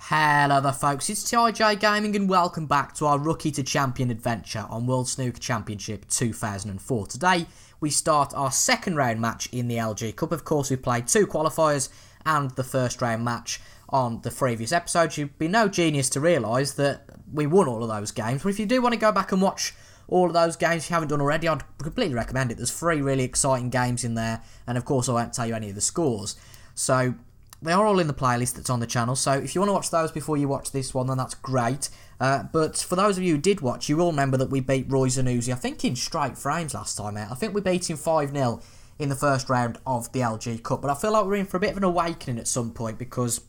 Hello there folks, it's TIJ Gaming and welcome back to our Rookie to Champion adventure on World Snooker Championship 2004. Today we start our second round match in the LG Cup. Of course we played two qualifiers and the first round match on the previous episode. You'd be no genius to realise that we won all of those games, but if you do want to go back and watch all of those games if you haven't done already, I'd completely recommend it. There's 3 really exciting games in there, and of course I won't tell you any of the scores. So they are all in the playlist that's on the channel, so if you want to watch those before you watch this one, then that's great. But for those of you who did watch, you will remember that we beat Roy Zanuzzi, I think in straight frames last time out. I think we beat him 5-0 in the first round of the LG Cup, but I feel like we're in for a bit of an awakening at some point because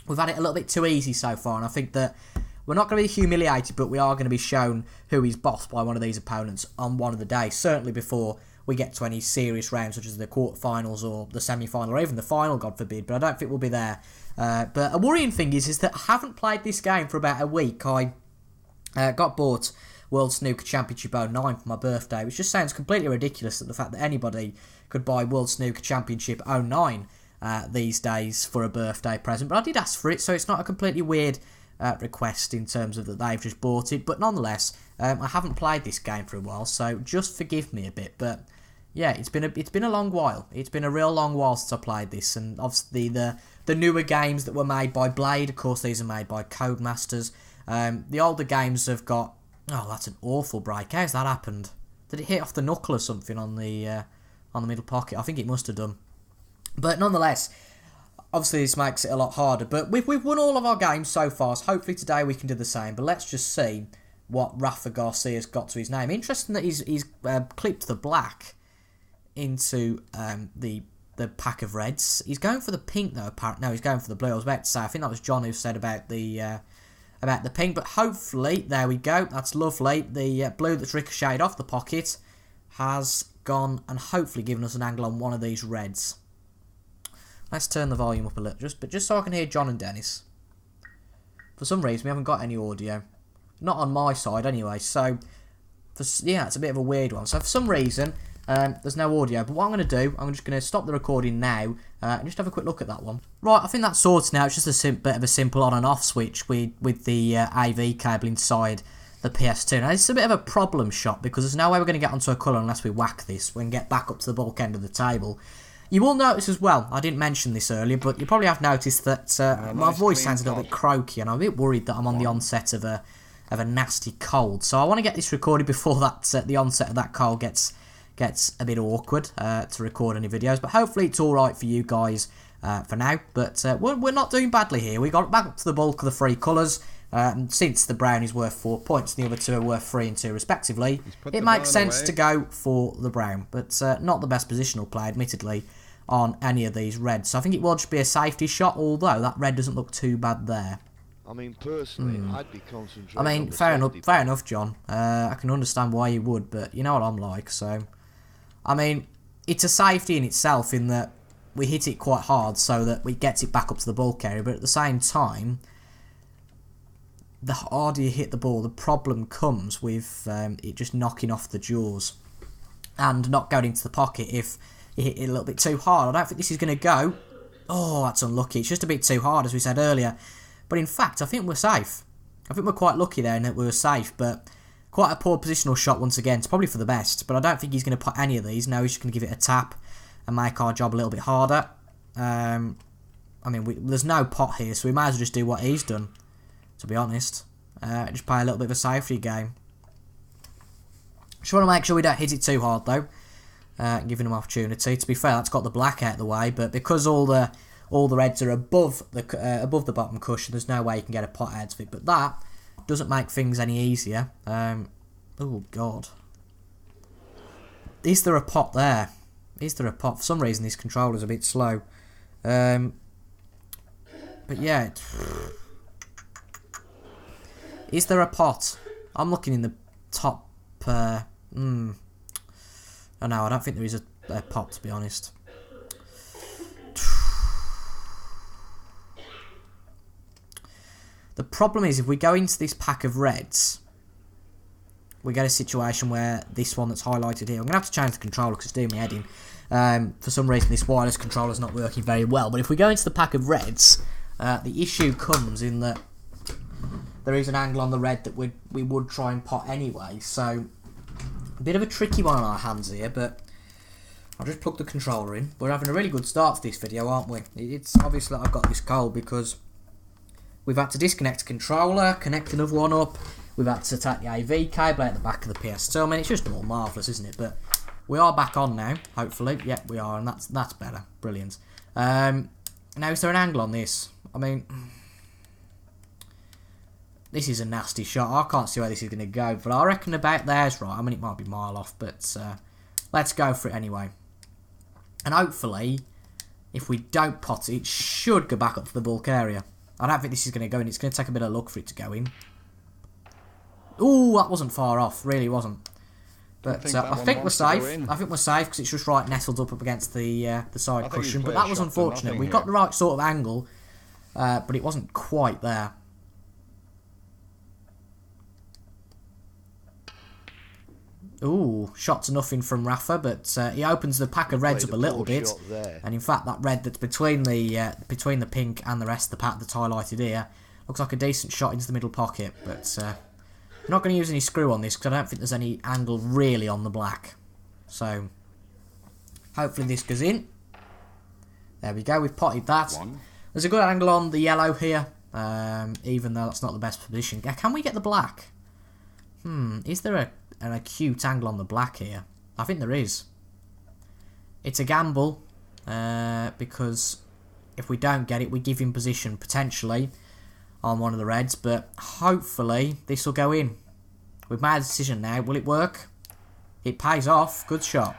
we've had it a little bit too easy so far, and I think that we're not going to be humiliated, but we are going to be shown who is bossed by one of these opponents on one of the days, certainly before we get to any serious rounds such as the quarterfinals or the semi-final or even the final, God forbid, but I don't think we'll be there. But a worrying thing is that I haven't played this game for about a week. I got bought World Snooker Championship 09 for my birthday, which just sounds completely ridiculous, that the fact that anybody could buy World Snooker Championship 09 these days for a birthday present, but I did ask for it, so it's not a completely weird request in terms of that they've just bought it. But nonetheless, I haven't played this game for a while, so just forgive me a bit. But yeah, it's been a long while. It's been a real long while since I played this, and obviously the newer games that were made by Blade, of course these are made by Codemasters. The older games have got, oh, that's an awful break. How's that happened? Did it hit off the knuckle or something on the middle pocket? I think it must have done. But nonetheless, obviously this makes it a lot harder. But we've won all of our games so far, so hopefully today we can do the same. But let's just see what Rafael Garcia's got to his name. Interesting that he's clipped the black into the pack of reds. He's going for the pink though, apparently. No, he's going for the blue. I was about to say, I think that was John who said about the pink, but hopefully, there we go, that's lovely. The blue that's ricocheted off the pocket has gone and hopefully given us an angle on one of these reds. Let's turn the volume up a little, just so I can hear John and Dennis. For some reason, we haven't got any audio. Not on my side, anyway. So, yeah, it's a bit of a weird one. So, for some reason, there's no audio. But what I'm going to do, I'm just going to stop the recording now and just have a quick look at that one. Right, I think that's sorted now. It's just a bit of a simple on and off switch with the AV cable inside the PS2. Now, this is a bit of a problem shot because there's no way we're going to get onto a colour unless we whack this. We can get back up to the bulk end of the table. You will notice as well, I didn't mention this earlier, but you probably have noticed that my voice sounds a little bit croaky, and I'm a bit worried that I'm on the onset of a nasty cold. So I want to get this recorded before that the onset of that cold gets a bit awkward to record any videos. But hopefully it's all right for you guys for now. But we're not doing badly here. We got back up to the bulk of the 3 colours. Since the brown is worth 4 points, the other 2 are worth 3 and 2 respectively, it makes sense to go for the brown, but not the best positional play, admittedly, on any of these reds. So I think it will just be a safety shot, although that red doesn't look too bad there. I mean, personally, I'd be concentrating. I mean, fair enough, John. I can understand why you would, but you know what I'm like, so I mean, it's a safety in itself in that we hit it quite hard so that we get it back up to the bulk area, but at the same time, the harder you hit the ball, the problem comes with it just knocking off the jaws and not going into the pocket if you hit it a little bit too hard. I don't think this is going to go. Oh, that's unlucky. It's just a bit too hard, as we said earlier. But in fact, I think we're safe. I think we're quite lucky there in that we were safe, but quite a poor positional shot once again. It's probably for the best, but I don't think he's going to put any of these. No, he's just going to give it a tap and make our job a little bit harder. I mean, there's no pot here, so we might as well just do what he's done, to be honest. Just play a little bit of a safety game. Just want to make sure we don't hit it too hard, though. Giving him opportunity. To be fair, that's got the black out of the way, but because all the reds are above the bottom cushion, there's no way you can get a pot out of it. But that doesn't make things any easier. Oh god, is there a pot there? Is there a pot? For some reason, this controller's a bit slow. But yeah, is there a pot? I'm looking in the top. Oh no, I don't think there is a pot, to be honest. The problem is, if we go into this pack of reds, we get a situation where this one that's highlighted here, I'm going to have to change the controller because it's doing me head in. For some reason, this wireless controller is not working very well. But if we go into the pack of reds, The issue comes in that there is an angle on the red that we would try and pot anyway, so a bit of a tricky one on our hands here, but I'll just plug the controller in. We're having a really good start to this video, aren't we? It's obviously I've got this cold because we've had to disconnect the controller, connect another one up, we've had to take the AV cable out the back of the PS2. I mean, it's just all marvellous, isn't it? But we are back on now, hopefully. Yep, we are, and that's better. Brilliant. Now, is there an angle on this? I mean, this is a nasty shot. I can't see where this is going to go, but I reckon about there's right. I mean, it might be a mile off, but let's go for it anyway. And hopefully, if we don't pot it, it should go back up to the bulk area. I don't think this is going to go in. It's going to take a bit of luck for it to go in. Ooh, that wasn't far off. Really wasn't. But I think we're safe. I think we're safe because it's just right nestled up against the side cushion. But that was unfortunate. We got the right sort of angle, but it wasn't quite there. Ooh, shot to nothing from Rafa, but he opens the pack of reds up a little bit. And in fact, that red that's between the pink and the rest of the pack that's highlighted here looks like a decent shot into the middle pocket. But I'm not going to use any screw on this because I don't think there's any angle really on the black. So hopefully this goes in. There we go, we've potted that. There's a good angle on the yellow here, even though that's not the best position. Can we get the black? Is there an acute angle on the black here? I think there is. It's a gamble, because if we don't get it, we give him position potentially on one of the reds, but hopefully this will go in. We've made a decision now. Will it work? It pays off. Good shot.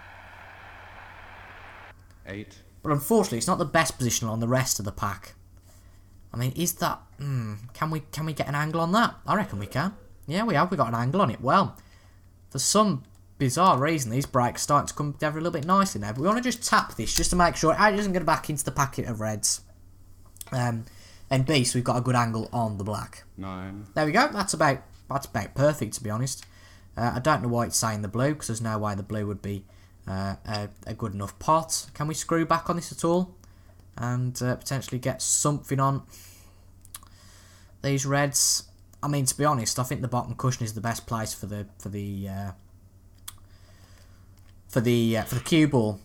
8. But unfortunately, it's not the best position on the rest of the pack. I mean, is that... Can we get an angle on that? I reckon we can. Yeah, we have. We got an angle on it. Well, for some bizarre reason, these breaks are starting to come together a little bit nicely now. But we want to just tap this just to make sure it doesn't get back into the packet of reds. And B, so we've got a good angle on the black. 9. There we go. That's about perfect, to be honest. I don't know why it's saying the blue, because there's no way the blue would be a good enough pot. Can we screw back on this at all? And potentially get something on these reds? I mean, to be honest, I think the bottom cushion is the best place for the cue ball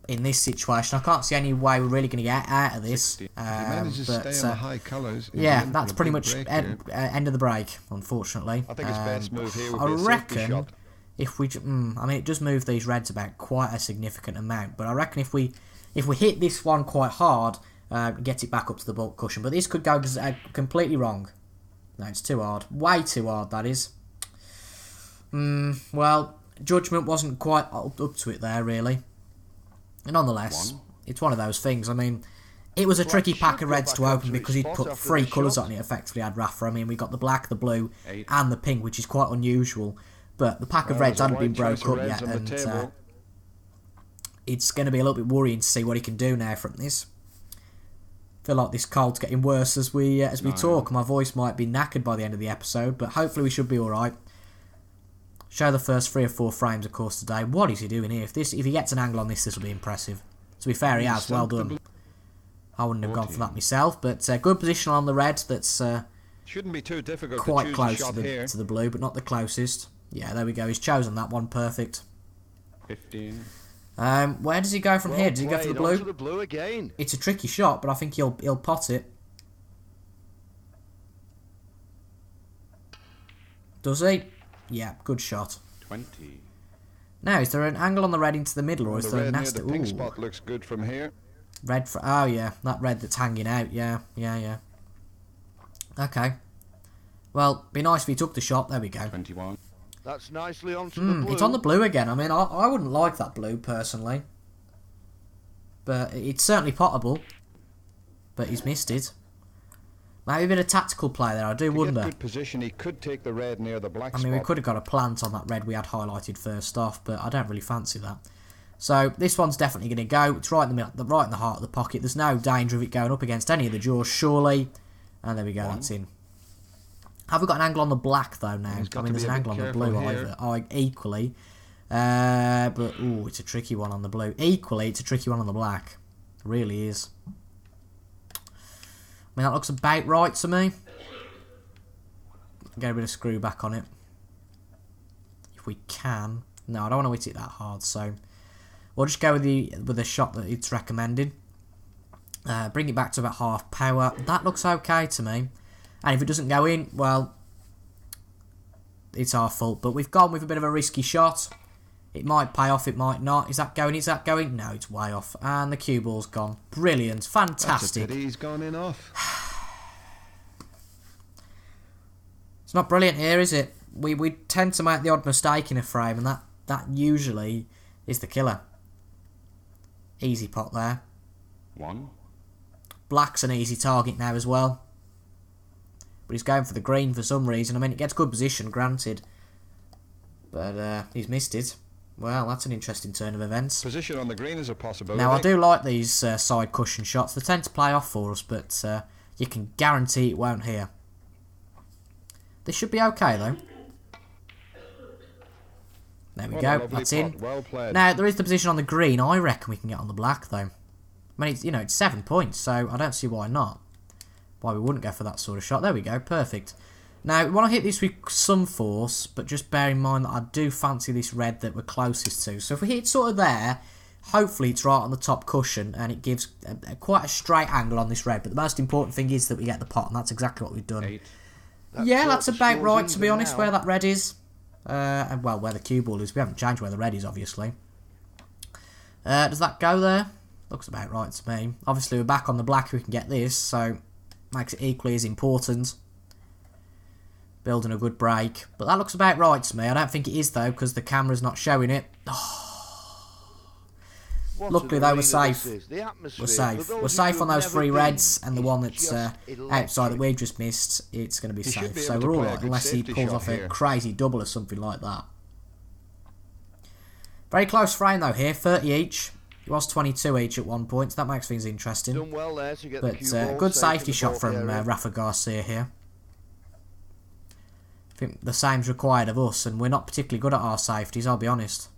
in this situation. I can't see any way we're really going to get out of this. Yeah, that's pretty much end of the break, unfortunately. I think his best move here would I be a safety reckon shot. if we, I mean, it does move these reds about quite a significant amount, but I reckon if we hit this one quite hard, get it back up to the bulk cushion. But this could go completely wrong. No, it's too hard. Way too hard, that is. Well, judgment wasn't quite up to it there, really. Nonetheless, it's one of those things. I mean, it was a tricky pack of reds to open because he'd put 3 colours on it, effectively, had Rafa. I mean, we got the black, the blue, and the pink, which is quite unusual. But the pack of reds hadn't been broke up yet, and it's going to be a little bit worrying to see what he can do now from this. I feel like this cold's getting worse as we talk. My voice might be knackered by the end of the episode, but hopefully we should be alright. Show the first 3 or 4 frames, of course, today. What is he doing here? If he gets an angle on this will be impressive. To be fair, he has. Well done. I wouldn't have gone for that myself, but good position on the red. That's shouldn't be too difficult. Quite to close to the blue, but not the closest. Yeah, there we go. He's chosen that one. Perfect. 15. Where does he go from here? Does he go for the blue? The blue again. It's a tricky shot, but I think he'll pot it. Does he? Yeah, good shot. 20. Now, is there an angle on the red into the middle, or is there a nasty... The pink spot looks good from here. Red for... Oh, yeah. That red that's hanging out. Yeah. Okay. Well, be nice if he took the shot. There we go. 21. That's nicely onto the blue. It's on the blue again. I mean, I wouldn't like that blue, personally. But it's certainly potable. But he's missed it. Maybe a bit of tactical play there, I do wonder. Good position, he could take the red near the black I mean, spot. we could have got a plant on that red we had highlighted first off, but I don't really fancy that. So this one's definitely going to go. It's right in the middle, right in the heart of the pocket. There's no danger of it going up against any of the jaws, surely. And there we go, that's in. Have we got an angle on the black though now? I mean, there's an angle on the blue either. Equally. But ooh, it's a tricky one on the blue. Equally, it's a tricky one on the black. It really is. I mean, that looks about right to me. Get a bit of screw back on it. If we can. No, I don't want to hit it that hard, so we'll just go with the shot that it's recommended. Bring it back to about half power. That looks okay to me. And if it doesn't go in, well, it's our fault. But we've gone with a bit of a risky shot. It might pay off, it might not. Is that going? Is that going? No, it's way off. And the cue ball's gone. Brilliant. Fantastic. That's a pity he's gone in off. It's not brilliant here, is it? We tend to make the odd mistake in a frame, and that usually is the killer. Easy pot there. 1. Black's an easy target now as well. But he's going for the green for some reason. I mean, it gets good position, granted. But he's missed it. Well, that's an interesting turn of events. Position on the green is a possibility. Now, I do like these side cushion shots. They tend to play off for us, but you can guarantee it won't here. This should be okay, though. There we go. That's in. Well played. Now, there is the position on the green. I reckon we can get on the black, though. I mean, it's 7 points, so I don't see why not. Why we wouldn't go for that sort of shot. There we go. Perfect. Now, we want to hit this with some force, but just bear in mind that I do fancy this red that we're closest to. So if we hit sort of there, hopefully it's right on the top cushion, and it gives quite a straight angle on this red. But the most important thing is that we get the pot, and that's exactly what we've done. 8. Yeah, that's about right, to be honest, where that red is. And, well, where the cue ball is. We haven't changed where the red is, obviously. Does that go there? Looks about right to me. Obviously, we're back on the black if we can get this, so makes it equally as important. Building a good break. But that looks about right to me. I don't think it is, though, because the camera's not showing it. Luckily, though, we're safe. We're safe. We're safe on those 3 reds, and the one that's outside that we've just missed, it's going to be safe. So we're alright, unless he pulls off a crazy double or something like that. Very close frame, though, here. 30 each. It was 22 each at one point, so that makes things interesting. But a good safety shot from Rafael Garcia here. I think the same's required of us, and we're not particularly good at our safeties, I'll be honest.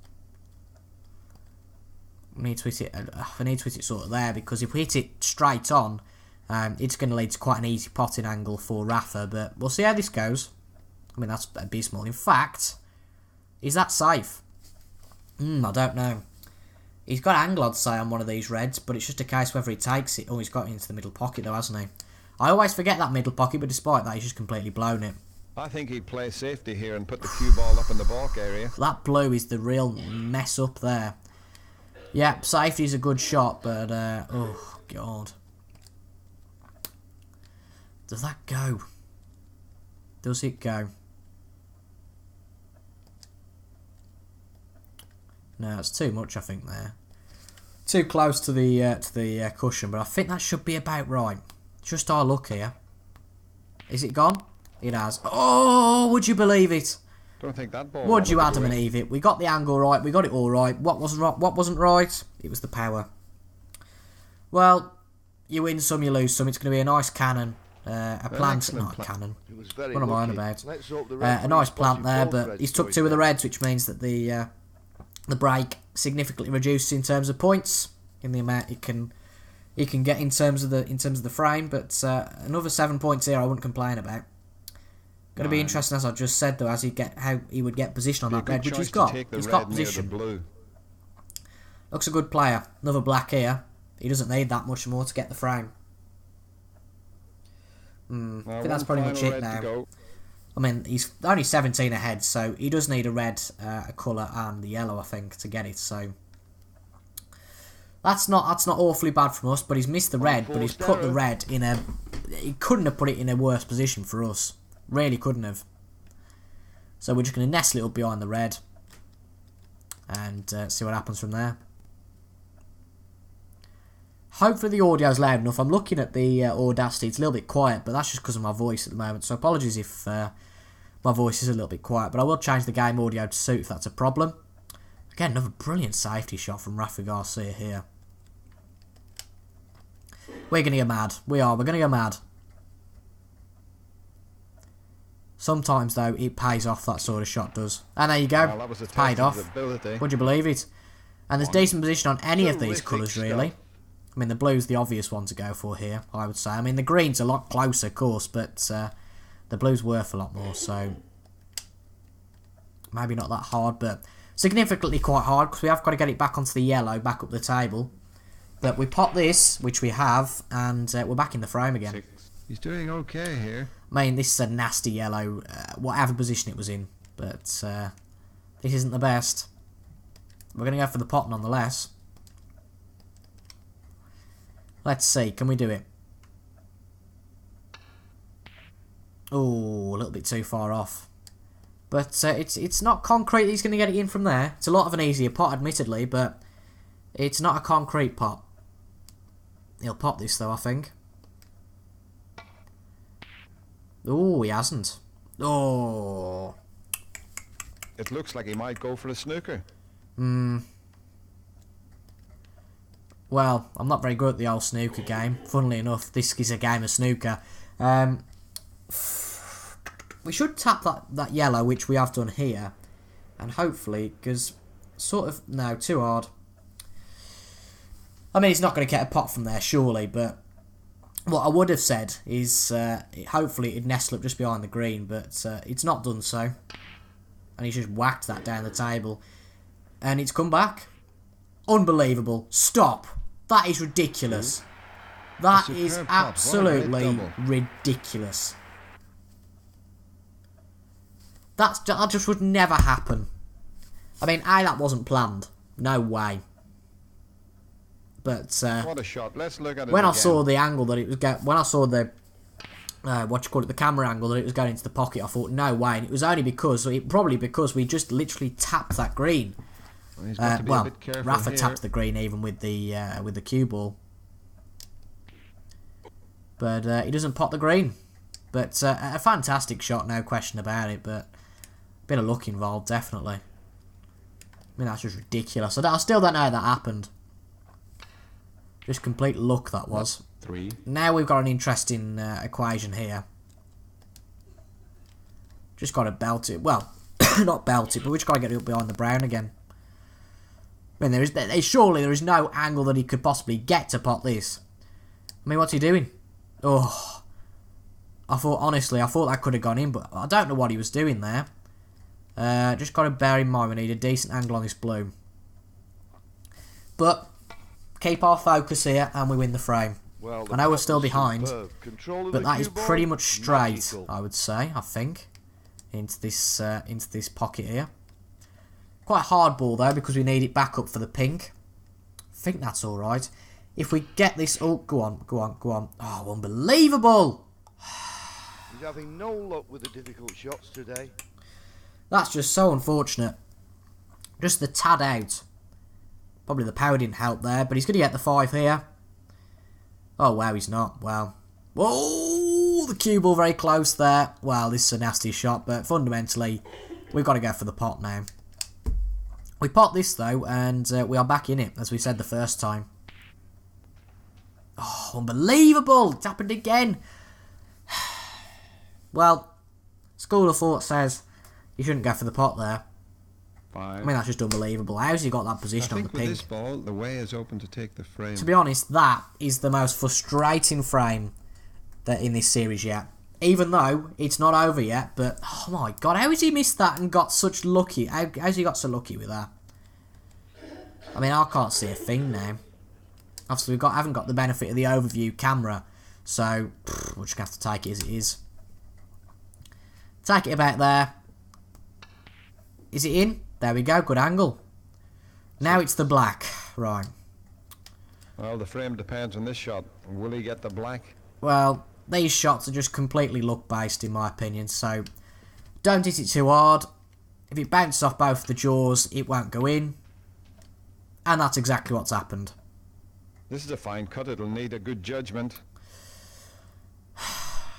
We need to hit it sort of there, because if we hit it straight on, it's going to lead to quite an easy potting angle for Rafa, but we'll see how this goes. I mean, that's abysmal. In fact, is that safe? I don't know. He's got angle, I'd say, on one of these reds, but it's just a case whether he takes it. Oh, he's got it into the middle pocket, though, hasn't he? I always forget that middle pocket, but despite that, he's just completely blown it. I think he'd play safety here and put the cue ball up in the balk area. That blue is the real mess up there. Yeah, safety's a good shot, but, oh, God. Does that go? Does it go? No, it's too much, I think, there. Too close to the cushion, but I think that should be about right. Just our luck here. Is it gone? It has. Oh, would you believe it? Don't think that ball. Would you Adam and Eve it? We got the angle right. We got it all right. What wasn't right? It was the power. Well, you win some, you lose some. It's going to be a nice cannon. A plant, not a cannon. What am I on about? A nice plant there, but he's took 2 of the reds, which means that the break significantly reduced in terms of points in the amount he can get in terms of the frame. But another 7 points here, I wouldn't complain about. Going to be interesting, as I just said, though, how he would get position on that red, which he's got. He's got position. Looks a good player. Another black here. He doesn't need that much more to get the frame. I think that's pretty much it now. I mean, he's only 17 ahead, so he does need a red, a colour, and the yellow, I think, to get it. So that's not awfully bad from us. But he's missed the red, but he's put the red in a. He couldn't have put it in a worse position for us. Really couldn't have. So we're just going to nestle it up behind the red and see what happens from there. Hopefully the audio's loud enough. I'm looking at the Audacity. It's a little bit quiet, but that's just because of my voice at the moment. So apologies if my voice is a little bit quiet. But I will change the game audio to suit if that's a problem. Again, another brilliant safety shot from Rafael Garcia here. We're going to get mad. We're going to go mad. Sometimes, though, it pays off, that sort of shot does. And there you go. Well, it's paid off. Would you believe it? And there's decent position on any of these colours, really. I mean, the blue's the obvious one to go for here, I would say. I mean, the green's a lot closer, of course, but the blue's worth a lot more, so maybe not that hard, but significantly quite hard, because we have got to get it back onto the yellow, back up the table. But we pop this, which we have, and we're back in the frame again. He's doing okay here. I mean, this is a nasty yellow, whatever position it was in, but this isn't the best. We're going to go for the pot nonetheless. Let's see, can we do it? Oh, a little bit too far off. But it's not concrete that he's going to get it in from there. It's a lot of an easier pot, admittedly, but it's not a concrete pot. He'll pot this, though, I think. Oh, he hasn't. Oh. It looks like he might go for a snooker. Well, I'm not very good at the old snooker game. Funnily enough, this is a game of snooker. We should tap that yellow, which we have done here. And hopefully, because sort of... No, too hard. I mean, he's not going to get a pot from there, surely, but what I would have said is hopefully it'd nestle up just behind the green, but it's not done so. And he's just whacked that down the table. And it's come back. Unbelievable. Stop. That is ridiculous. That is absolutely ridiculous. That just would never happen. I mean, that wasn't planned. No way. But what a shot. Let's look at it when again. I saw the angle that it was going, when I saw the the camera angle that it was going into the pocket, I thought no way. And it was only probably because we just literally tapped that green. Well, he's got to be a bit careful Rafa here. tapped the green even with the cue ball, but he doesn't pot the green. But a fantastic shot, no question about it. But a bit of luck involved, definitely. I mean, that's just ridiculous. I still don't know how that happened. Just complete luck that was. 3. Now we've got an interesting equation here. Just got to belt it. Well, not belt it, but we just got to get it up behind the brown again. I mean, surely there is no angle that he could possibly get to pot this. I mean, what's he doing? Oh, honestly, I thought that could have gone in, but I don't know what he was doing there. Just got to bear in mind we need a decent angle on this blue. But keep our focus here, and we win the frame. Well, I know we're still behind, but that is cue ball, pretty much straight, magical. I would say, I think, into this pocket here. Quite a hard ball, though, because we need it back up for the pink. I think that's alright. If we get this... Oh, go on. Oh, unbelievable! He's having no luck with the difficult shots today. That's just so unfortunate. Just the tad out. Probably the power didn't help there, but he's going to get the 5 here. Oh, wow, he's not. Wow. Whoa! The cue ball very close there. Well, this is a nasty shot, but fundamentally, we've got to go for the pot now. We pot this, though, and we are back in it, as we said the first time. Oh, unbelievable! It's happened again. Well, school of thought says you shouldn't go for the pot there. 5. I mean, that's just unbelievable. How's he got that I position on the think with pink? this ball, the way is open to take the frame. To be honest, that is the most frustrating frame that in this series yet. Even though it's not over yet, but oh my god, how has he missed that and got such lucky? How's he got so lucky with that? I mean, I can't see a thing now. Obviously, haven't got the benefit of the overview camera, so we're just gonna have to take it as it is. Take it about there. Is it in? There we go. Good angle. Now it's the black, right? Well, the frame depends on this shot. Will he get the black? Well, these shots are just completely luck-based, in my opinion, so don't hit it too hard. If it bounces off both the jaws, it won't go in. And that's exactly what's happened. This is a fine cut. It'll need a good judgment.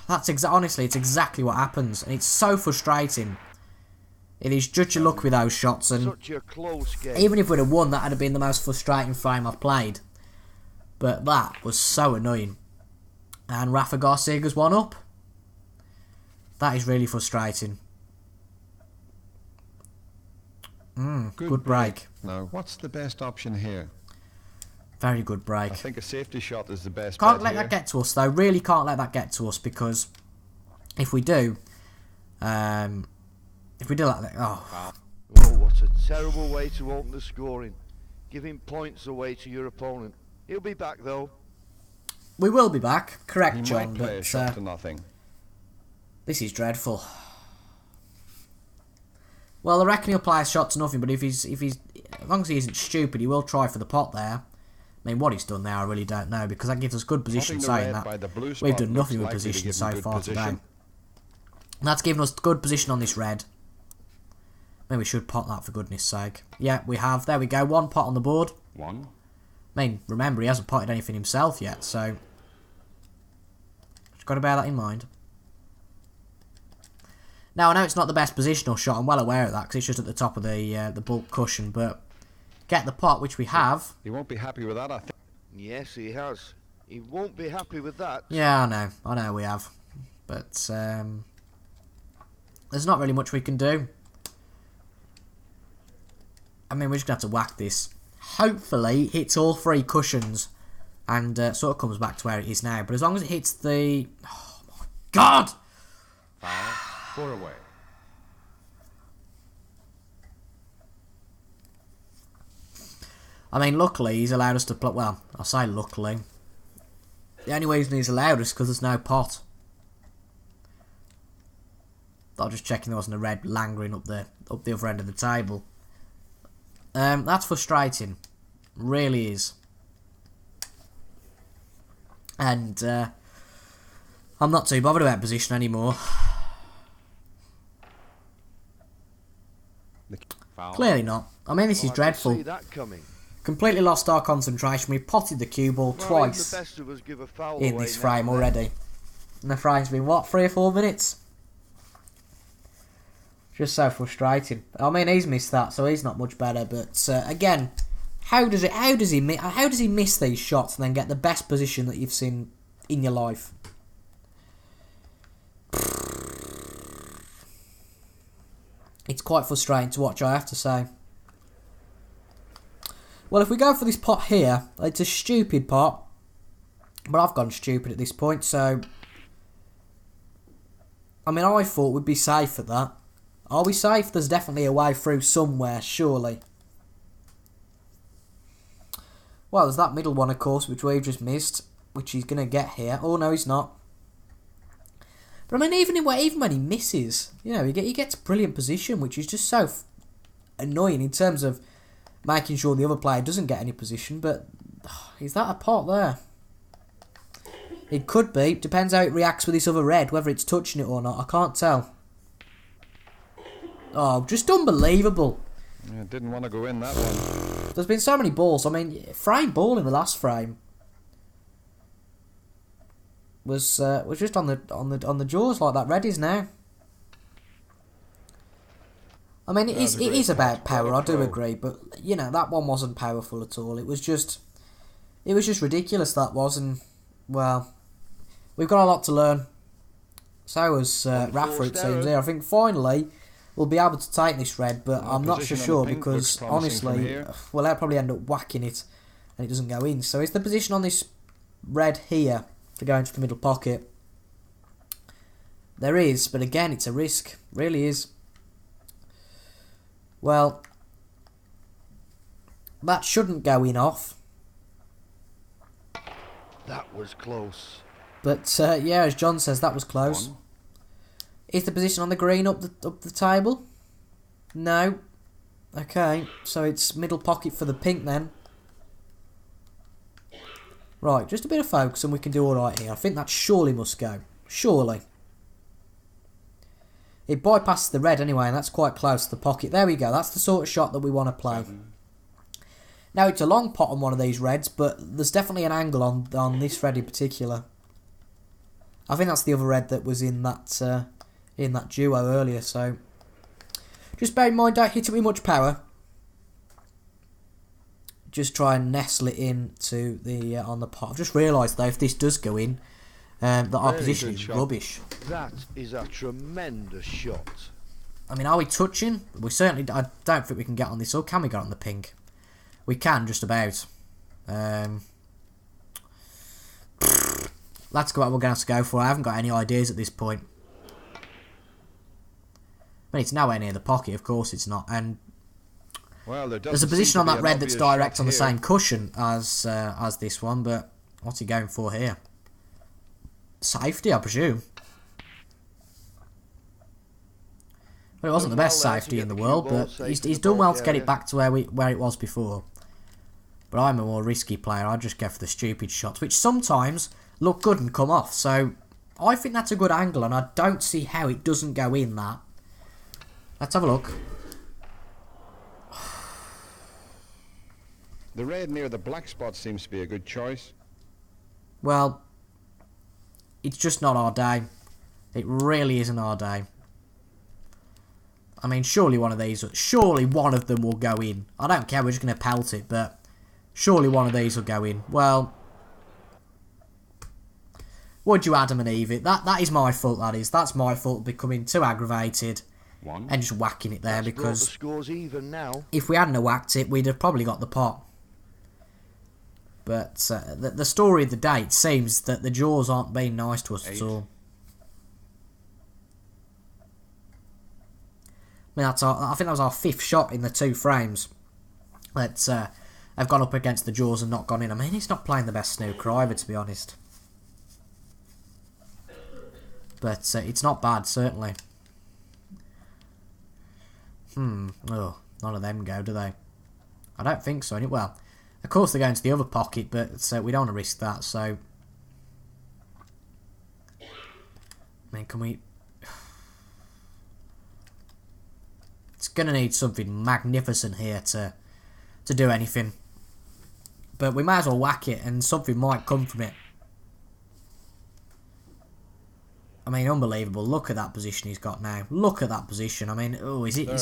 Honestly, it's exactly what happens, and it's so frustrating. It is judge your luck with those shots, and Such a close game. even if we'd have won, that would have been the most frustrating frame I've played. But that was so annoying. And Rafa Garcia goes 1 up. That is really frustrating. Good break. Now, what's the best option here? Very good break. I think a safety shot is the best. Can't let that get to us, though. Really can't let that get to us, because if we do, that, Oh, what a terrible way to open the scoring. Giving points away to your opponent. He'll be back, though. We will be back. Correct, He John. might play But a shot to nothing. this is dreadful. Well, I reckon he'll play a shot to nothing, but if he's, as long as he isn't stupid, he will try for the pot there. I mean, what he's done there, I really don't know, because that gives us good position saying that. We've done nothing with position so far today. And that's given us good position on this red. Maybe we should pot that, for goodness sake. Yeah, we have. There we go. One pot on the board. One. I mean, remember, he hasn't potted anything himself yet, so just got to bear that in mind. Now, I know it's not the best positional shot. I'm well aware of that, because it's just at the top of the bulk cushion, but get the pot, which we have. He won't be happy with that, I think. Yes, he has. He won't be happy with that. Yeah, I know we have. But there's not really much we can do. I mean, we're just going to have to whack this. Hopefully, it hits all three cushions and sort of comes back to where it is now. But as long as it hits the... Oh, my God! 5, 4 away. I mean, luckily, he's allowed us to play... Well, I say luckily. The only reason he's allowed us is because there's no pot. I'm just checking there wasn't a red langering up the other end of the table. That's frustrating. Really is. And I'm not too bothered about position anymore. Clearly not. I mean, this is dreadful. See that coming. Completely lost our concentration. We potted the cue ball twice The best of us give a foul in away this now frame and then. already. And the frame's been, what, 3 or 4 minutes? Just so frustrating. I mean, he's missed that, so he's not much better. But again, how does he miss these shots and then get the best position that you've seen in your life? It's quite frustrating to watch, I have to say. Well, if we go for this pot here, it's a stupid pot, but I've gone stupid at this point. So, I mean, I thought we'd be safe at that. Are we safe? There's definitely a way through somewhere, surely. Well, there's that middle one, of course, which we've just missed, which he's going to get here. Oh, no, he's not. But, I mean, even when he misses, you know, he gets a brilliant position, which is just so annoying in terms of making sure the other player doesn't get any position. But, is that a pot there? It could be. Depends how it reacts with this other red, whether it's touching it or not. I can't tell. Oh, just unbelievable. Yeah, didn't want to go in that one. There's been so many balls. I mean, frame ball in the last frame was just on the jaws like that red is now. I mean, it is about power. I do agree, but you know that one wasn't powerful at all. It was just ridiculous. That was, and well, we've got a lot to learn. So has Rafa, it seems here. I think finally we'll be able to take this red, but I'm not so sure because honestly, well, I'll probably end up whacking it and it doesn't go in. So is the position on this red here to go into the middle pocket? There is, but again, it's a risk. Really is. Well, that shouldn't go in off. That was close. But yeah, as John says, that was close. Is the position on the green up the table? No. Okay, so it's middle pocket for the pink then. Right, just a bit of focus and we can do alright here. I think that surely must go. Surely. It bypasses the red anyway, and that's quite close to the pocket. There we go, that's the sort of shot that we want to play. Now, it's a long pot on one of these reds, but there's definitely an angle on this red in particular. I think that's the other red that was in that duo earlier, so just bear in mind, don't hit it with much power. Just try and nestle it into the on the pot. I've just realised though, if this does go in, that our position is rubbish. That is a tremendous shot. I mean, are we touching? We certainly. I don't think we can get on this. Or can we get on the pink? We can just about. That's what we're going to have to go for. I haven't got any ideas at this point. I mean, it's nowhere near the pocket, of course it's not. And Well, there's a position on that red that's direct on the same cushion as this one, but what's he going for here? Safety, I presume. Well, it wasn't the best safety in the world, but he's done well to get it back to where it was before. But I'm a more risky player. I just go for the stupid shots, which sometimes look good and come off. So I think that's a good angle, and I don't see how it doesn't go in that. Let's have a look. The red near the black spot seems to be a good choice. Well, it's just not our day. It really isn't our day. I mean, surely one of them will go in. I don't care, we're just going to pelt it, but surely one of these will go in. Well, would you Adam and Eve it? That is my fault, that is. That's my fault becoming too aggravated and just whacking it there, because the scores even now. If we hadn't whacked it, we'd have probably got the pot. But the story of the day, it seems that the jaws aren't being nice to us at all. I mean, I think that was our 5th shot in the 2 frames that have gone up against the jaws and not gone in. I mean, he's not playing the best snooker either, to be honest. But it's not bad, certainly. Oh, none of them go, do they? I don't think so. Well, of course they're going to the other pocket, but we don't want to risk that, so... I mean, can we... It's going to need something magnificent here to do anything. But we might as well whack it, and something might come from it. I mean, unbelievable. Look at that position he's got now. Look at that position. I mean, oh, is it? I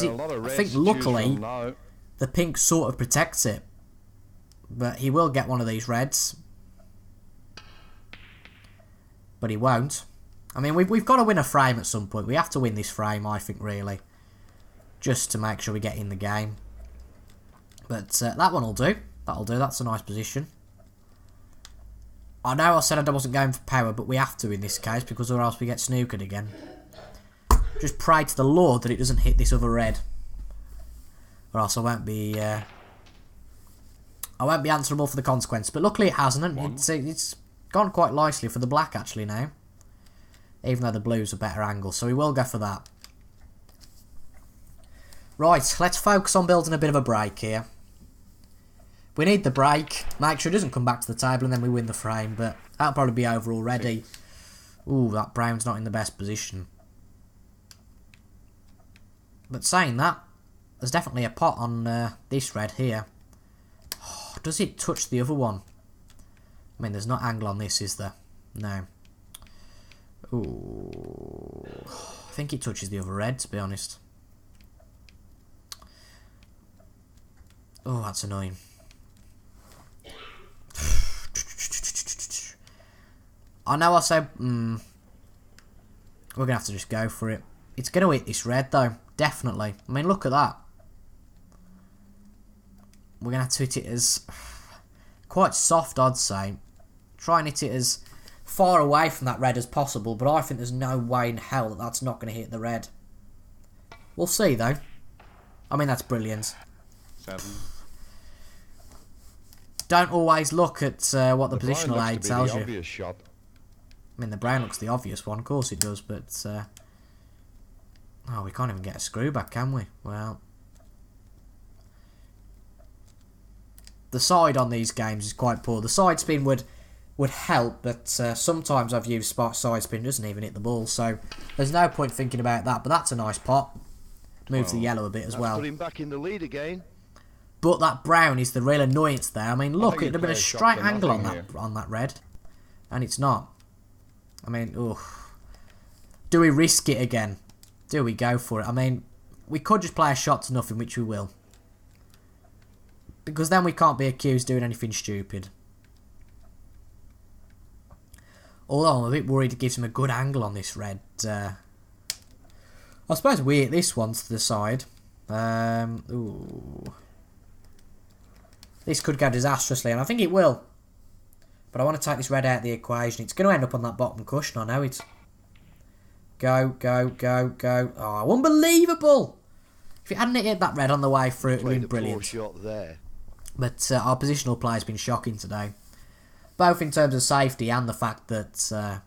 think luckily the pink sort of protects it. But he will get one of these reds. But he won't. I mean, we've got to win a frame at some point. We have to win this frame, I think, really. Just to make sure we get in the game. But that one will do. That'll do. That's a nice position. I know I said I wasn't going for power, but we have to in this case, because or else we get snookered again. Just pray to the Lord that it doesn't hit this other red. Or else I won't be answerable for the consequence. But luckily it hasn't, and it's gone quite nicely for the black actually now. Even though the blue's a better angle, so we will go for that. Right, let's focus on building a bit of a break here. We need the break, make sure it doesn't come back to the table, and then we win the frame, but that'll probably be over already. Ooh, that brown's not in the best position. But saying that, there's definitely a pot on this red here. Oh, does it touch the other one? I mean, there's not angle on this, is there? No. Ooh, I think it touches the other red, to be honest. Oh, that's annoying. I know I said... we're going to have to just go for it. It's going to hit this red, though. Definitely. I mean, look at that. We're going to have to hit it as... quite soft, I'd say. Try and hit it as far away from that red as possible, but I think there's no way in hell that that's not going to hit the red. We'll see, though. I mean, that's brilliant. 7. Don't always look at what the positional aid tells you. Obvious shot. I mean, the brown looks the obvious one, of course it does, but... oh, we can't even get a screw back, can we? Well... The side on these games is quite poor. The side spin would help, but sometimes I've used side spin, doesn't even hit the ball, so there's no point thinking about that, but that's a nice pot. Moves the yellow a bit as well. Put him back in the lead again. But that brown is the real annoyance there. I mean, look, it'd have been a straight angle on that red. And it's not. I mean, ugh. Do we risk it again? Do we go for it? I mean, we could just play a shot to nothing, which we will. Because then we can't be accused doing anything stupid. Although I'm a bit worried it gives him a good angle on this red. I suppose we hit this one to the side. Ooh. This could go disastrously, and I think it will. But I want to take this red out of the equation. It's going to end up on that bottom cushion, I know it. Go, go, go, go. Oh, unbelievable! If it hadn't hit that red on the way through, it would have been brilliant. Shot there. But our positional play has been shocking today. Both in terms of safety and the fact that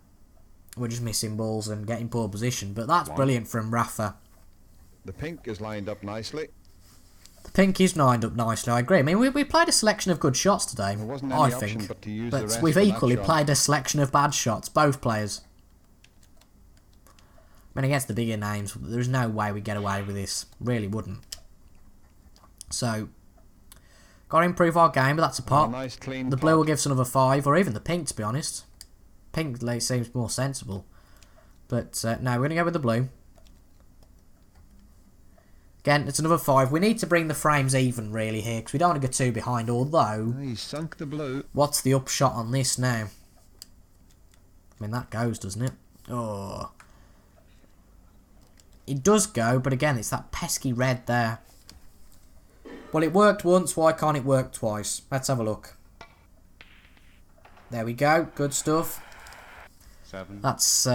we're just missing balls and getting poor position. But that's brilliant from Rafa. The pink is lined up nicely. The pink is lined up nicely, I agree. I mean, we played a selection of good shots today, There wasn't any I option think. but to use But the rest we've for that equally shot. played a selection of bad shots, both players. I mean, against the bigger names, there's no way we get away with this. Really wouldn't. So, got to improve our game, but that's a pot. Nice clean The blue pot. will give us another 5, or even the pink, to be honest. Pink seems more sensible. But, no, we're going to go with the blue. Again, it's another 5. We need to bring the frames even, really, here, because we don't want to go too behind, although... He sunk the blue. What's the upshot on this now? I mean, that goes, doesn't it? Oh. It does go, but again, it's that pesky red there. Well, it worked once, why can't it work twice? Let's have a look. There we go, good stuff. 7. That's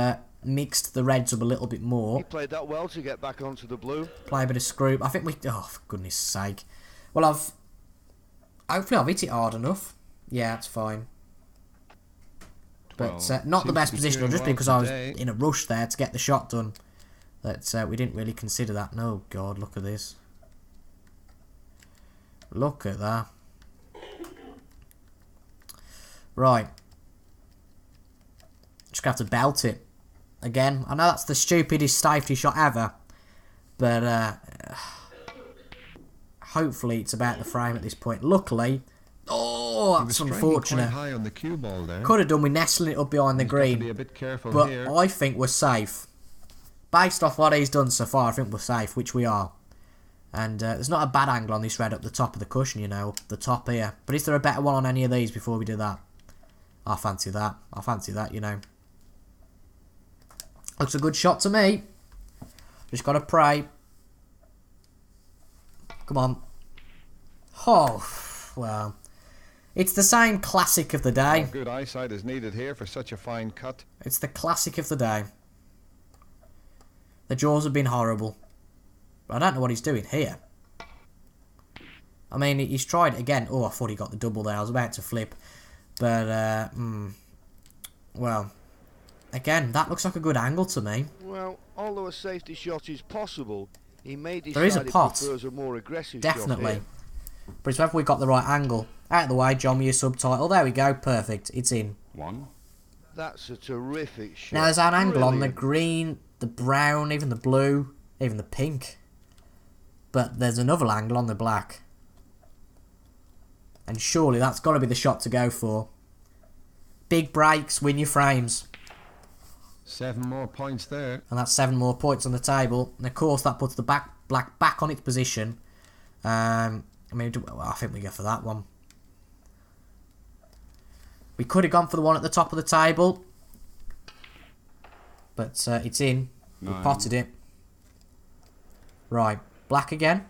mixed the reds up a little bit more. He played that well to get back onto the blue. Play a bit of screw. I think we... Oh, for goodness sake. Well, hopefully I've hit it hard enough. Yeah, that's fine. But not the best Seems to be position, doing just well because I was today. in a rush there to get the shot done. That we didn't really consider that. No, God, look at this. Look at that. Right. Just gonna have to belt it. Again, I know that's the stupidest safety shot ever. But, hopefully it's about the frame at this point. Luckily... Oh, He was that's striking unfortunate. quite high on the cue ball there. Could have done with nestling it up behind the He's got to green. be a bit careful But here. I think we're safe. Based off what he's done so far, I think we're safe, which we are. And there's not a bad angle on this red up the top of the cushion, you know, up the top here. But is there a better one on any of these before we do that? I fancy that. I fancy that, you know. Looks a good shot to me. Just got to pray. Come on. Oh, well. It's the same classic of the day. Good eyesight is needed here for such a fine cut. It's the classic of the day. The jaws have been horrible. I don't know what he's doing here. I mean, he's tried again. Oh, I thought he got the double there. I was about to flip. But, well, again, that looks like a good angle to me. Well, although a safety shot is possible, he may decide There is a he pot. prefers a more aggressive Definitely. shot here. But it's whether we got the right angle. Out of the way, John, with your subtitle. There we go. Perfect. It's in. 1. That's a terrific shot. Now, there's an angle on the Brilliant. green, the brown, even the blue, even the pink. But there's another angle on the black. And surely that's got to be the shot to go for. Big breaks, win your frames. 7 more points there. And that's 7 more points on the table. And of course that puts the black back on its position. I mean, I think we go for that one. We could have gone for the one at the top of the table. But it's in. We 9. potted it. Right. Black again.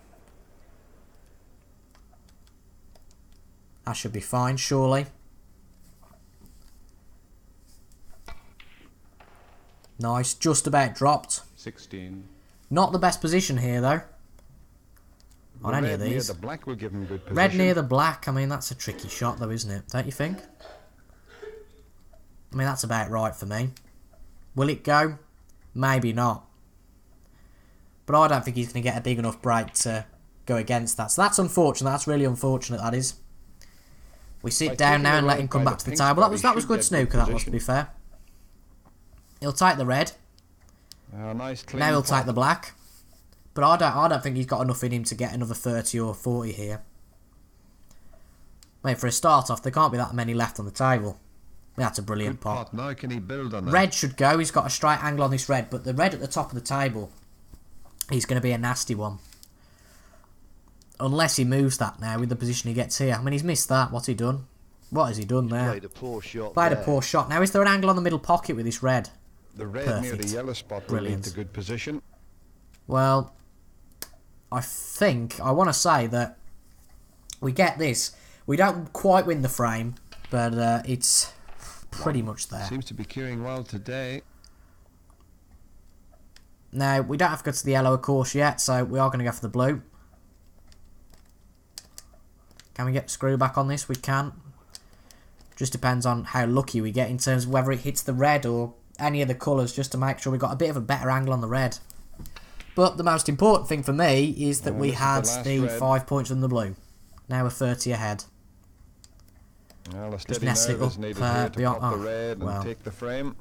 That should be fine, surely. Nice. Just about dropped. 16. Not the best position here, though. On The any red of near these. the black will give him good position. Red near the black. I mean, that's a tricky shot, though, isn't it? Don't you think? I mean, that's about right for me. Will it go? Maybe not. But I don't think he's going to get a big enough break to go against that. So that's unfortunate. That's really unfortunate, that is. We sit By down taking now the and let red him come by back the to the pink table. spot, That he was should good get snooker, that was, to be fair. He'll take the red. Nice clean Now he'll pot. take the black. But I don't think he's got enough in him to get another 30 or 40 here. Mate, for a start off, there can't be that many left on the table. That's a brilliant Good pot. pot. Now can he build on that? Red should go. He's got a straight angle on this red. But the red at the top of the table, he's going to be a nasty one. Unless he moves that now with the position he gets here. I mean, he's missed that. What's he done? What has he done there? Played a poor shot Played a there. poor shot. Now, is there an angle on the middle pocket with this red? The red near Perfect. the yellow spot will Brilliant. lead to good position. Well, I think, I want to say that we get this. We don't quite win the frame, but it's pretty much there. Seems to be queuing well today. Now, we don't have to go to the yellow, of course, yet, so we are going to go for the blue. Can we get the screw back on this? We can. Just depends on how lucky we get in terms of whether it hits the red or any of the colours, just to make sure we've got a bit of a better angle on the red. But the most important thing for me is that we had the 5 points on the blue. Now we're 30 ahead. Well, a Just steady nestle it nerve is up needed here to beyond. pop the red and take the frame.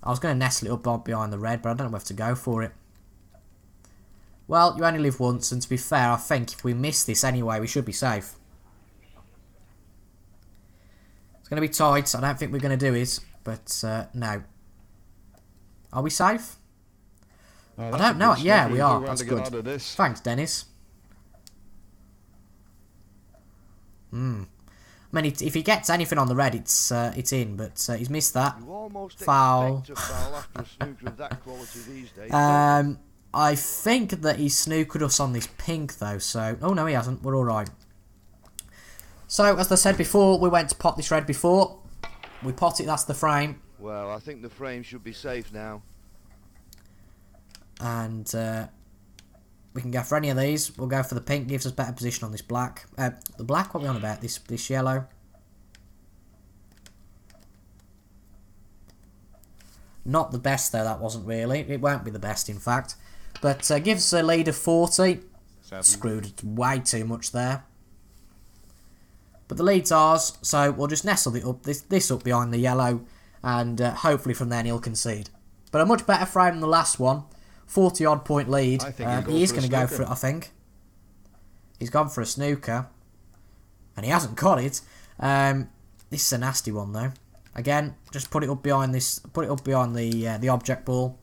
I was going to nestle it up behind the red, but I don't know where to go for it. Well, you only live once, and to be fair, I think if we miss this anyway, we should be safe. It's going to be tight. I don't think we're going to do it, but no. Are we safe? Oh, I don't know. Yeah, we are. Well That's good. Thanks, Dennis. I mean, if he gets anything on the red, it's in, but he's missed that. Foul. I think that he snookered us on this pink, though, so... Oh, no, he hasn't. We're alright. So, as I said before, we went to pot this red before. We pot it, that's the frame. Well, I think the frame should be safe now. And we can go for any of these. We'll go for the pink, gives us better position on this black. The black, what are we on about? This yellow. Not the best, though, that wasn't really. It won't be the best, in fact. But gives us a lead of 40. 7. Screwed way too much there. But the lead's ours, so we'll just nestle it up, this up behind the yellow, and hopefully from then he'll concede. But a much better frame than the last one. 40 odd point lead. He is going to go for it, I think. He's gone for a snooker. And he hasn't got it. This is a nasty one, though. Again, just put it up behind this. Put it up behind the object ball.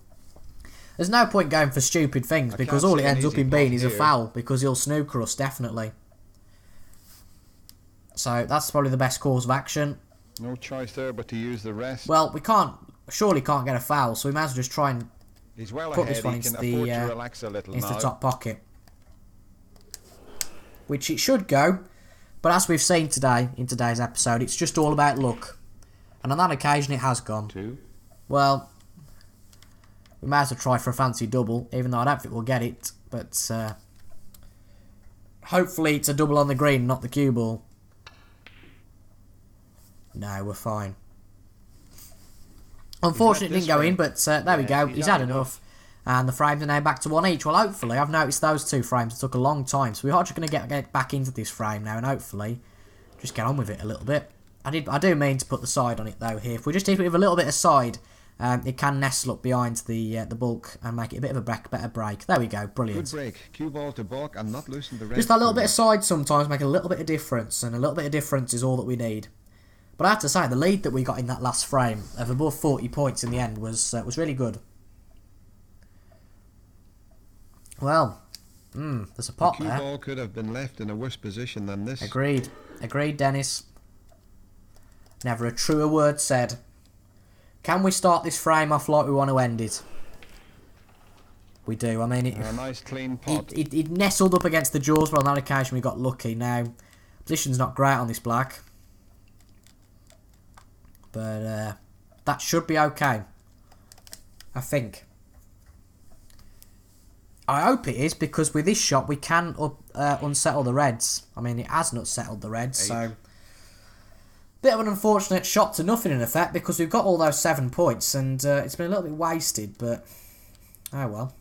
There's no point going for stupid things because all it ends up in being is a foul because he'll snooker us definitely. So that's probably the best course of action. No choice there but to use the rest. Well, we surely can't get a foul, so we might as well just try and put this one into the top pocket. Which it should go, but as we've seen today, in today's episode, it's just all about luck. And on that occasion, it has gone. 2. Well, we might as well try for a fancy double, even though I don't think we'll get it. But hopefully it's a double on the green, not the cue ball. No, we're fine. Unfortunately, it didn't go in, but there we go. He's had enough. And the frames are now back to 1 each. Well, hopefully, I've noticed those 2 frames. It took a long time. So we are just going to get back into this frame now and hopefully just get on with it a little bit. I do mean to put the side on it, though, here. If we just hit it with a little bit of side, it can nestle up behind the bulk and make it a bit of a better break. There we go. Brilliant. Good break. Cue ball to balk and not loosen the red. Just that little bit of side sometimes make a little bit of difference. And a little bit of difference is all that we need. But I have to say, the lead that we got in that last frame of above 40 points in the end was really good. Well, there's a pot there. The cue ball could have been left in a worse position than this. Agreed. Agreed, Dennis. Never a truer word said. Can we start this frame off like we want to end it? We do. I mean, a nice clean pot. It nestled up against the jaws, but on that occasion we got lucky. Now, position's not great on this black. But that should be okay. I think. I hope it is, because with this shot we can unsettle the reds. I mean, it has not settled the reds, 8. so... Bit of an unfortunate shot to nothing in effect, because we've got all those 7 points, and it's been a little bit wasted, but... Oh well.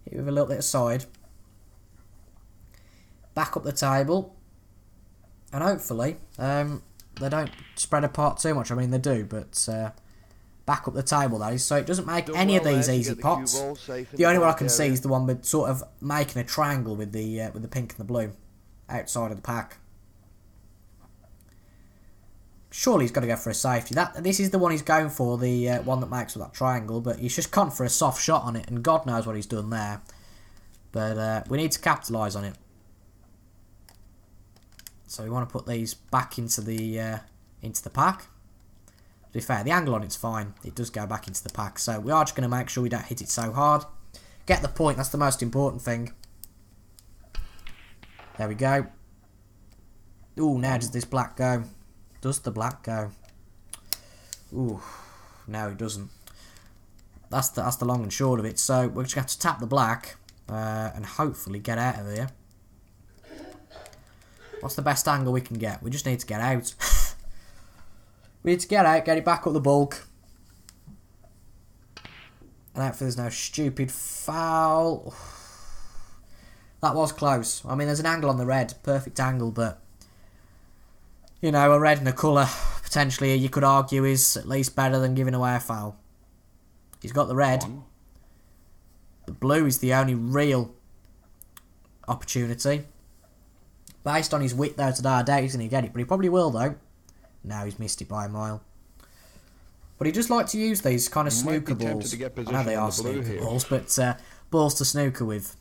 Hit with a little bit of side. Back up the table. And hopefully, they don't spread apart too much. I mean, they do, but back up the table, that is. So it doesn't make any of these easy pots. The only one I can see is the one with sort of making a triangle with the pink and the blue outside of the pack. Surely he's got to go for a safety. This is the one he's going for, the one that makes that triangle, but he's just gone for a soft shot on it, and God knows what he's done there. But we need to capitalise on it. So we want to put these back into the pack. To be fair, the angle on it's fine. It does go back into the pack. So we are just going to make sure we don't hit it so hard. Get the point, that's the most important thing. There we go. Ooh, now does this black go? Does the black go? Ooh, no, it doesn't. That's the long and short of it. So we're just going to have to tap the black and hopefully get out of here. What's the best angle we can get? We just need to get out. We need to get out, get it back up the bulk. And hopefully there's no stupid foul. That was close. I mean, there's an angle on the red. Perfect angle, but... You know, a red and a colour, potentially, you could argue, is at least better than giving away a foul. He's got the red. The blue is the only real opportunity. Based on his wit, though, today, I doubt he's going to get it. But he probably will, though. No, he's missed it by a mile. But he just like to use these kind of snooker balls. I know they are snooker balls, but balls to snooker with.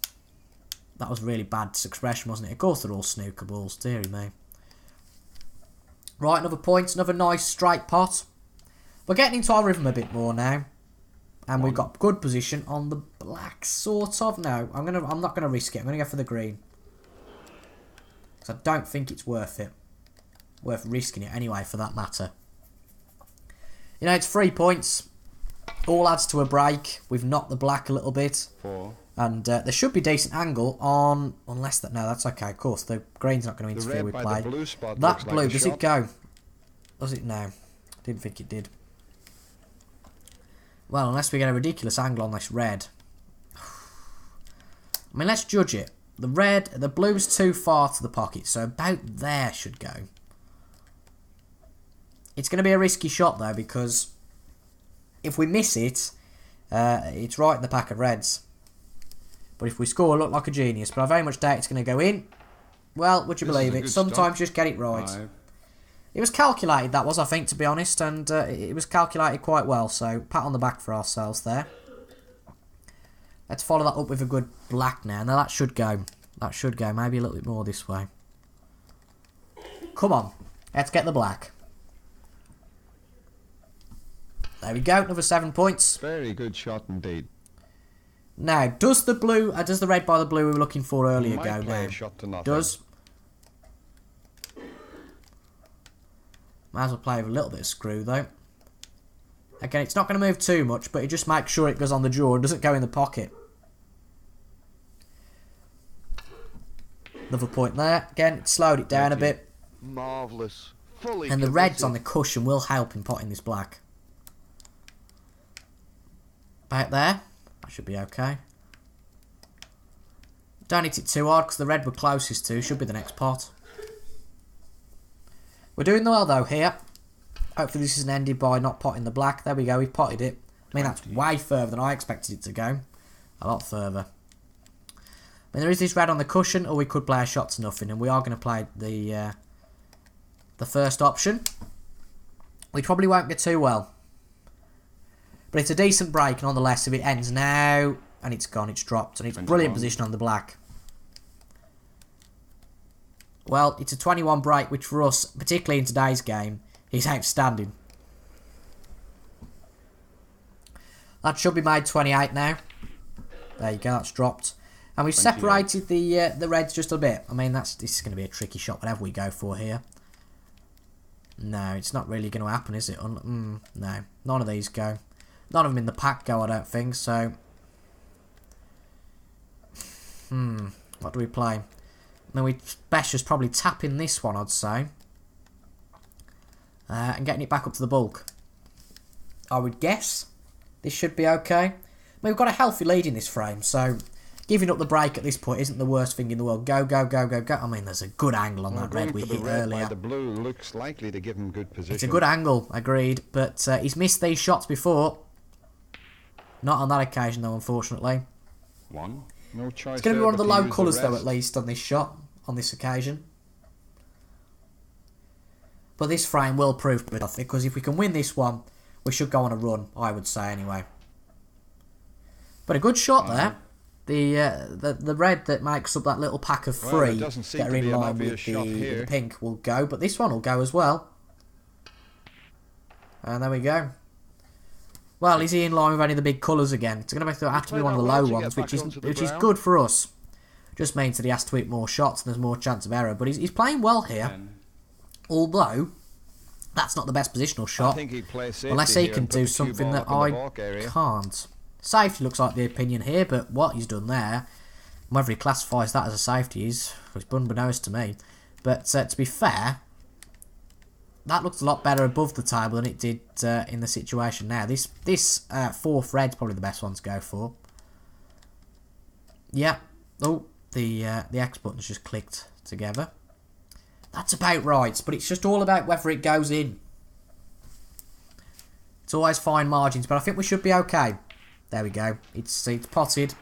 That was really bad expression, wasn't it? Of course they're all snooker balls, dearie me. Right, another point, another nice straight pot. We're getting into our rhythm a bit more now. And we've got good position on the black, sort of. No, I'm not gonna risk it. I'm gonna go for the green. Because I don't think it's worth it. Worth risking it anyway, for that matter. You know, it's 3 points. All adds to a break. We've knocked the black a little bit. 4. And there should be decent angle on... Unless that... No, that's okay, of course. The green's not going to interfere with play. That blue, does it go? Does it? No. Didn't think it did. Well, unless we get a ridiculous angle on this red. I mean, let's judge it. The blue's too far to the pocket, so about there should go. It's going to be a risky shot, though, because if we miss it, it's right in the pack of reds. But if we score, look like a genius. But I very much doubt it's going to go in. Well, would you believe it? Sometimes just get it right. 5. It was calculated, that was, I think, to be honest. And it was calculated quite well. So, pat on the back for ourselves there. Let's follow that up with a good black now. Now, that should go. That should go. Maybe a little bit more this way. Come on. Let's get the black. There we go. Another 7 points. Very good shot indeed. Now, does the blue, does the red by the blue we were looking for earlier go now? Does. Might as well play with a little bit of screw, though. Again, it's not going to move too much, but it just makes sure it goes on the draw and doesn't go in the pocket. Another point there. Again, it slowed it down a bit. Marvellous. Fully and the committed. reds on the cushion will help in potting this black. About there. That should be okay. Don't hit it too hard because the red we're closest to should be the next pot. We're doing well though here. Hopefully this isn't ended by not potting the black. There we go, we've potted it. I mean, that's way further than I expected it to go. A lot further. I mean, there is this red on the cushion, or we could play a shot to nothing, and we are going to play the first option. We probably won't get too well. But it's a decent break, nonetheless, if it ends now, and it's gone, it's dropped, and it's brilliant position on the black. Well, it's a 21 break, which for us, particularly in today's game, is outstanding. That should be made 28 now. There you go, that's dropped. And we've separated the reds just a bit. I mean, this is going to be a tricky shot, whatever we go for here. No, it's not really going to happen, is it? No, none of these go. None of them in the pack go, I don't think, so... What do we play? I mean, we best just probably tap in this one, I'd say. And getting it back up to the bulk. I would guess this should be okay. I mean, we've got a healthy lead in this frame, so giving up the break at this point isn't the worst thing in the world. Go, go, go, go, go. I mean, there's a good angle on that red we hit earlier. The blue looks likely to give him good position. It's a good angle, agreed, but he's missed these shots before. Not on that occasion, though, unfortunately. 1. No choice. It's going to be one of the low colours, though, at least, on this shot, on this occasion. But this frame will prove to be tough, because if we can win this one, we should go on a run, I would say, anyway. But a good shot there. The red that makes up that little pack of 3 that are in line with the pink will go, but this one will go as well. And there we go. Well, is he in line with any of the big colours again? It's going to have to be one of the low ones, which is good for us. Just means that he has to hit more shots and there's more chance of error. But he's playing well here. 10. Although, that's not the best positional shot. I think he'd play safety Unless he here can and put do the cue something ball that up in the I balk area. can't. Safety looks like the opinion here, but what he's done there, whether he classifies that as a safety is unbeknownst to me. But to be fair, that looked a lot better above the table than it did in the situation now. This fourth red's probably the best one to go for. Yeah. Oh, the X button's just clicked together. That's about right, but it's just all about whether it goes in. It's always fine margins, but I think we should be okay. There we go. It's potted.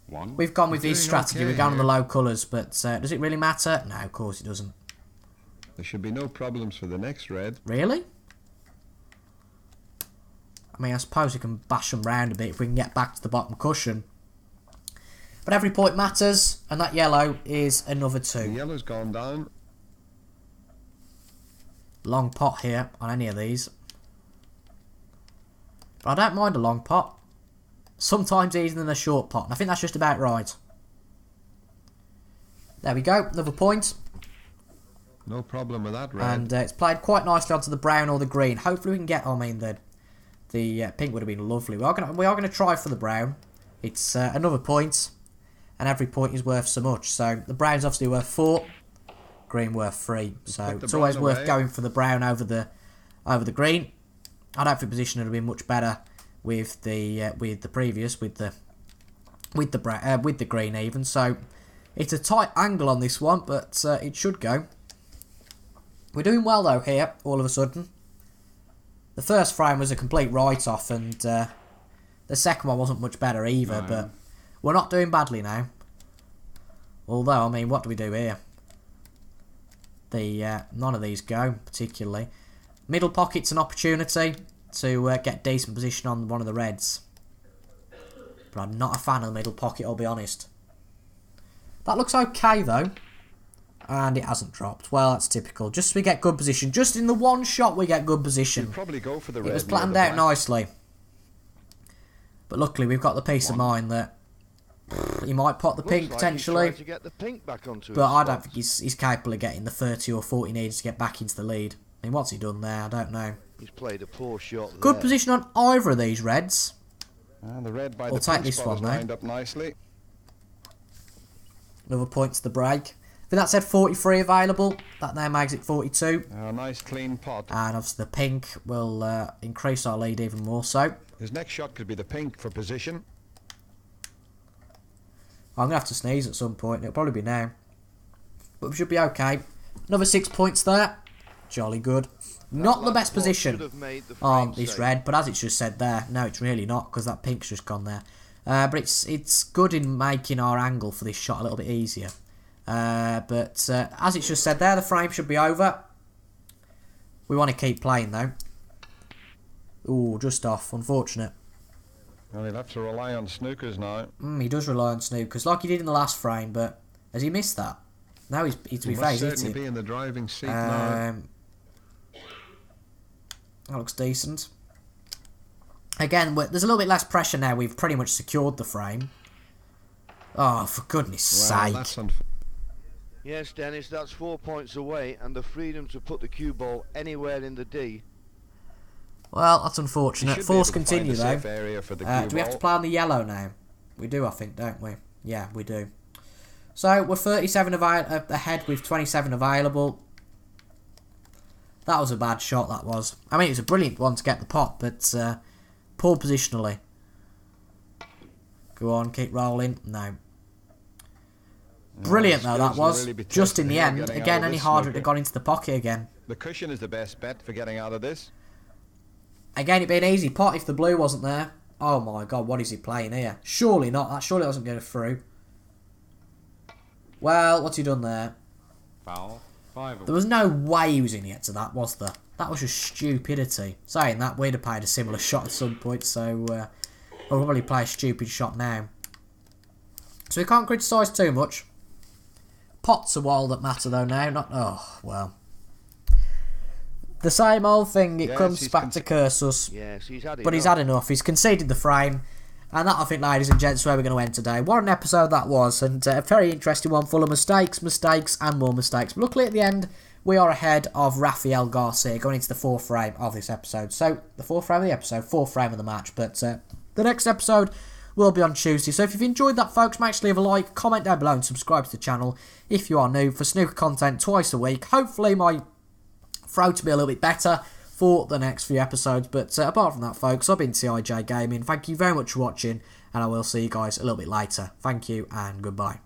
1. We've gone with this Doing strategy. okay We've gone on the here. low colours, but does it really matter? No, of course it doesn't. There should be no problems for the next red. Really? I mean, I suppose we can bash them round a bit if we can get back to the bottom cushion. But every point matters, and that yellow is another The 2. yellow's gone down. Long pot here on any of these. But I don't mind a long pot. Sometimes easier than a short pot, and I think that's just about right. There we go, another point. No problem with that red. And it's played quite nicely onto the brown or the green. Hopefully we can get, I mean, the pink would have been lovely. We are going to try for the brown. It's another point, and every point is worth so much. So the brown's obviously worth 4, green worth 3. So Put the it's always brown worth away. going for the brown over the green. I don't think position would have been much better with the previous with the green even. So it's a tight angle on this one, but it should go. We're doing well though here, all of a sudden. The first frame was a complete write-off, and the second one wasn't much better either, No. but we're not doing badly now. Although, I mean, what do we do here? None of these go, particularly. Middle pocket's an opportunity to get decent position on one of the reds. But I'm not a fan of the middle pocket, I'll be honest. That looks okay, though. And it hasn't dropped. Well, that's typical. Just so we get good position. Just in the one shot we get good position. You'd probably go for the red. It was near planned the out black. nicely. But luckily we've got the peace of mind that he might pot the Looks pink like he's potentially. trying to get the pink back onto But his I don't spot. think he's capable of getting the 30 or 40 needs to get back into the lead. I mean, what's he done there? I don't know. He's played a poor shot Good there. position on either of these reds. And the red by We'll the take pink this spot one is now. lined up nicely. Another point to the break. I think that said 43 available. That now makes it 42. A nice clean pot. And obviously the pink will increase our lead even more so. His next shot could be the pink for position. I'm going to have to sneeze at some point. It'll probably be now. But we should be okay. Another 6 points there. Jolly good. Not the last best one position should have made the on frame this safe. red, but as it's just said there, no, it's really not, because that pink's just gone there. But it's good in making our angle for this shot a little bit easier. But as it's just said there, the frame should be over. We want to keep playing though. Ooh, just off. Unfortunate. Well, he'll have to rely on snookers now. He does rely on snookers, like he did in the last frame, but has he missed that? No, to be He fair, must he's hit certainly it. be in the driving seat now. That looks decent. Again, there's a little bit less pressure now. We've pretty much secured the frame. Oh, for goodness Well, sake. that's Yes, Dennis, that's 4 points away, and the freedom to put the cue ball anywhere in the D. Well, that's unfortunate. Force continue, though. Area for the Do we have to play on the yellow now? We do, I think, don't we? Yeah, we do. So, we're 37 ahead with 27 available. That was a bad shot, that was. I mean, it was a brilliant one to get the pot, but poor positionally. Go on, keep rolling. No. Brilliant, though, that skills will was. really be Just in tested the here end. getting out Again, of any this harder it snooker. had gone into the pocket again. The cushion is the best bet for getting out of this. Again, it'd be an easy pot if the blue wasn't there. Oh my god, what is he playing here? Surely not. That surely doesn't go through. Well, what's he done there? Foul. 5. There was no way he was going to get to that, was there? That was just stupidity. Saying that, we'd have played a similar shot at some point, so we'll probably play a stupid shot now. So we can't criticise too much. Pots are all that matter though now, not... Oh, well. The same old thing, it Yes, comes he's back to curse us. Yes, he's had it. But he's had enough. He's conceded the frame. And that, I think, ladies and gents, is where we're going to end today. What an episode that was, and a very interesting one, full of mistakes, and more mistakes. But luckily, at the end, we are ahead of Rafael Garcia, going into the fourth frame of this episode. So, the fourth frame of the episode, fourth frame of the match. But the next episode will be on Tuesday. So, if you've enjoyed that, folks, make sure to leave a like, comment down below, and subscribe to the channel if you are new for snooker content twice a week. Hopefully, my throat will be a little bit better for the next few episodes. But apart from that, folks, I've been CIJ Gaming. Thank you very much for watching, and I will see you guys a little bit later. Thank you, and goodbye.